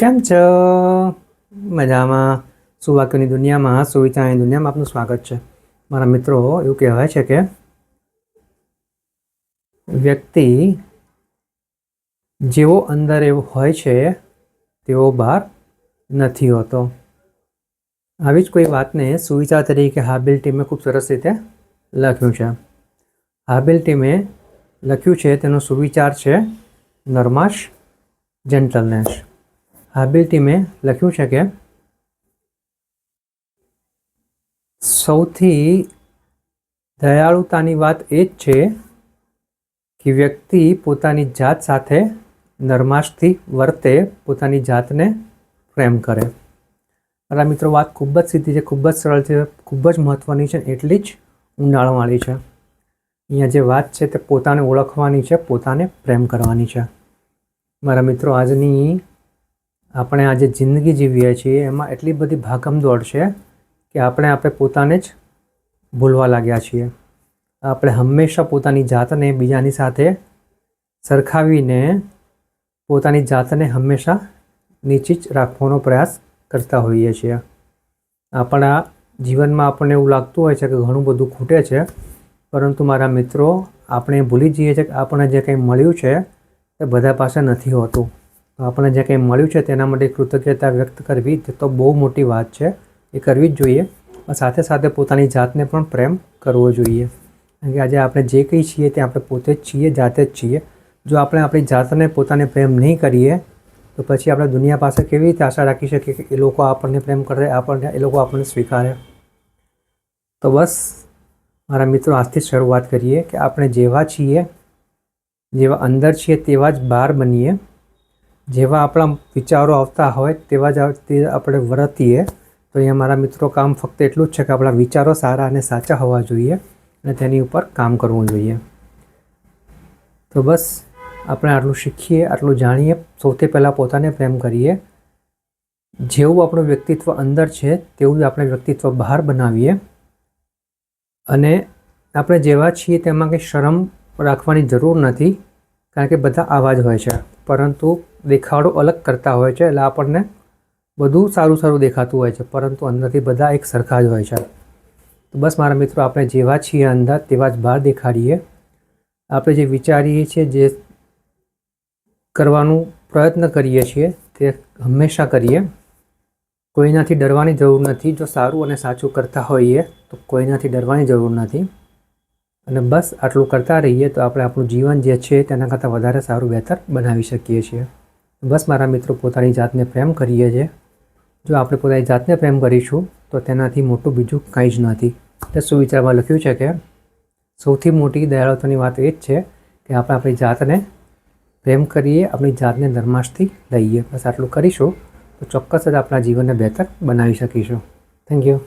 કેમ છો? મજામાં? સુવાક્યોની દુનિયામાં, સુવિચારની દુનિયામાં આપનું સ્વાગત છે. મારા મિત્રો, એવું કહેવાય છે કે વ્યક્તિ જેવો અંદર એવો હોય છે તેવો બહાર નથી હોતો. આવી જ કોઈ વાતને સુવિચાર તરીકે હાબિલ ટીમે ખૂબ સરસ રીતે લખ્યું છે. હાબિલ ટીમે લખ્યું છે તેનો સુવિચાર છે નરમાશ, જેન્ટલનેસ. હાબિલ ટીમે લખ્યું છે કે સૌથી દયાળુતાની વાત એ જ છે કે વ્યક્તિ પોતાની જાત સાથે નરમાશથી વર્તે, પોતાની જાતને પ્રેમ કરે. મારા મિત્રો, વાત ખૂબ જ સીધી છે, ખૂબ જ સરળ છે, ખૂબ જ મહત્ત્વની છે, એટલી જ ઊંડાણવાળી છે. અહીંયા જે વાત છે તે પોતાને ઓળખવાની છે, પોતાને પ્રેમ કરવાની છે. મારા મિત્રો, આપણે આજે જિંદગી જીવીએ છીએ એમાં એટલી બધી ભાગમદોડ છે કે આપણે પોતાને જ ભૂલવા લાગ્યા છીએ. આપણે હંમેશા પોતાની જાતને બીજાની સાથે સરખાવીને પોતાની જાતને હંમેશા નીચી જ રાખવાનો પ્રયાસ કરતા હોઈએ છીએ. આપણા જીવનમાં આપણને એવું લાગતું હોય છે કે ઘણું બધું ખૂટે છે, પરંતુ મારા મિત્રો, આપણે ભૂલી જઈએ છીએ કે આપણને જે કંઈ મળ્યું છે તે બધા પાસે નથી હોતું. તો આપણને જે કંઈ મળ્યું છે તેના માટે કૃતજ્ઞતા વ્યક્ત કરવી તે તો બહુ મોટી વાત છે, એ કરવી જ જોઈએ. સાથે સાથે પોતાની જાતને પણ પ્રેમ કરવો જોઈએ. કારણ કે આજે આપણે જે કંઈ છીએ તે આપણે પોતે જ છીએ, જાતે જ છીએ. જો આપણે આપણી જાતને પોતાને પ્રેમ નહીં કરીએ તો પછી આપણે દુનિયા પાસે કેવી રીતે આશા રાખી શકીએ કે એ લોકો આપણને પ્રેમ કરે, એ લોકો આપણને સ્વીકારે? તો બસ મારા મિત્રો, આજથી જ શરૂઆત કરીએ કે આપણે જેવા છીએ, જેવા અંદર છીએ તેવા જ બહાર બનીએ. જેવા આપણા વિચારો આવતા હોય તેવા જ આપણે વર્તીએ. તો અહીંયા મારા મિત્રો, કામ ફક્ત એટલું જ છે કે આપણા વિચારો સારા અને સાચા હોવા જોઈએ અને તેની ઉપર કામ કરવું જોઈએ. તો બસ આપણે આટલું શીખીએ, આટલું જાણીએ. સૌથી પહેલાં પોતાને પ્રેમ કરીએ. જેવું આપણું વ્યક્તિત્વ અંદર છે તેવું જ આપણે વ્યક્તિત્વ બહાર બનાવીએ. અને આપણે જેવા છીએ તેમાં કંઈ શરમ રાખવાની જરૂર નથી, કારણ કે બધા આવા જ હોય છે. પરંતુ દેખાડો અલગ કરતા હોય છે, એટલે આપણને બધું સારું સારું દેખાતું હોય છે, પરંતુ અંદરથી બધા એક સરખા જ હોય છે. તો બસ મારા મિત્રો, આપણે જેવા છીએ અંદર તેવા જ બહાર દેખાડીએ. આપણે જે વિચારીએ છીએ, જે કરવાનું પ્રયત્ન કરીએ છીએ તે હંમેશા કરીએ. કોઈનાથી ડરવાની જરૂર નથી. જો સારું અને સાચું કરતા હોઈએ તો કોઈનાથી ડરવાની જરૂર નથી. અને બસ આટલું કરતા રહીએ તો આપણે આપણું જીવન જે છે તેના કરતાં વધારે સારું, બહેતર બનાવી શકીએ છીએ. બસ મારા મિત્રો, પોતાની જાતને પ્રેમ કરીએ છીએ. જો આપણે પોતાની જાતને પ્રેમ કરીશું તો તેનાથી મોટું બીજું કંઈ જ નથી. તે સુવિચારમાં લખ્યું છે કે સૌથી મોટી દયાળુતાની વાત એ જ છે કે આપણે આપણી જાતને પ્રેમ કરીએ, આપણી જાતને નરમાશથી લઈએ. બસ આટલું કરીશું તો ચોક્કસ જ આપણા જીવનને બહેતર બનાવી શકીશું. Thank you.